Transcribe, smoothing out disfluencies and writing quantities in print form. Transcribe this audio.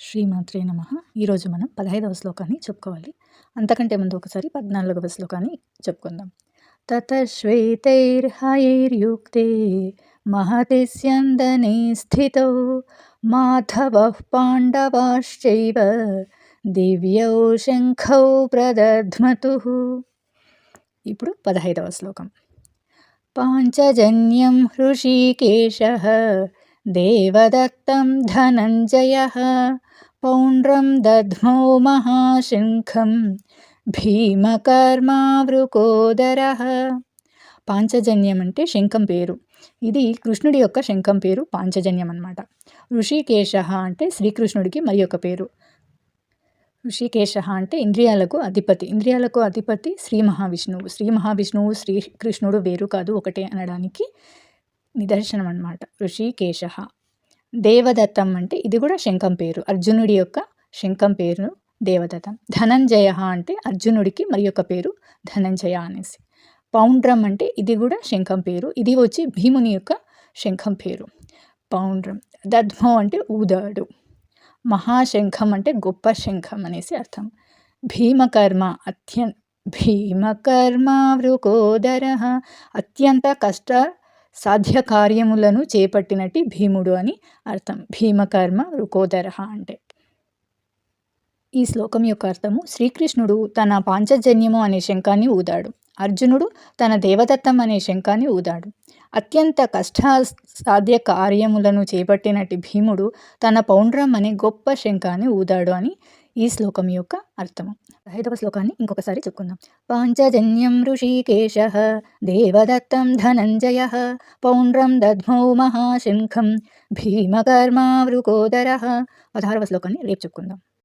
శ్రీమాత్రే నమః. ఈరోజు మనం 15వ శ్లోకాన్ని చెప్పుకోవాలి. అంతకంటే ముందు ఒకసారి 14వ శ్లోకాన్ని చెప్పుకుందాం. తతశ్వేతైర్హయైర్యుక్తే మహతి స్యందనే స్థితౌ మాధవః పాండవాశ్చైవ దివ్యౌ శంఖౌ ప్రదధ్మతుః. ఇప్పుడు 15వ శ్లోకం. పాంచజన్యం హృషీకేశః దేవదత్తం ధనంజయః పౌండ్రం దధ్మౌ మహాశంఖం భీమకర్మావృకోదరః. పాంచజన్యం అంటే శంఖం పేరు. ఇది కృష్ణుడి యొక్క శంఖం పేరు పాంచజన్యం అన్నమాట. ఋషికేశ అంటే శ్రీకృష్ణుడికి మరి యొక్క పేరు. ఋషికేశ అంటే ఇంద్రియాలకు అధిపతి శ్రీ మహావిష్ణువు శ్రీకృష్ణుడు వేరు కాదు ఒకటే అనడానికి నిదర్శనం అన్నమాట ఋషికేశ. దేవదత్తం అంటే ఇది కూడా శంఖం పేరు, అర్జునుడి యొక్క శంఖం పేరు దేవదత్తం. ధనంజయ అంటే అర్జునుడికి మరి యొక్క పేరు ధనంజయ అనేసి. పౌండ్రం అంటే ఇది కూడా శంఖం పేరు, ఇది వచ్చి భీముని యొక్క శంఖం పేరు పౌండ్రం. దధ్మో అంటే ఊదాడు. మహాశంఖం అంటే గొప్ప శంఖం అనేసి అర్థం. భీమకర్మ వృకోదర అత్యంత కష్ట సాధ్య కార్యములను చేపట్టినట్టి భీముడు అని అర్థం. భీమకర్మ వృకోదర అంటే. ఈ శ్లోకం యొక్క అర్థము, శ్రీకృష్ణుడు తన పాంచజన్యము అనే శంఖాన్ని ఊదాడు, అర్జునుడు తన దేవదత్తం అనే శంఖాన్ని ఊదాడు. అత్యంత కష్టాసాధ్య కార్యములను చేపట్టినట్టి భీముడు తన పౌండ్రం అనే గొప్ప శంఖాన్ని ఊదాడు అని ఈ శ్లోకం యొక్క అర్థము. 5వ శ్లోకాన్ని ఇంకొకసారి చెప్పుకుందాం. పాంచజన్యం ఋషికేశః దేవదత్తం ధనంజయః పౌండ్రం దధ్మౌ మహాశంఖం భీమకర్మావృకోదరః. 16వ శ్లోకాన్ని రేపు చెప్పుకుందాం.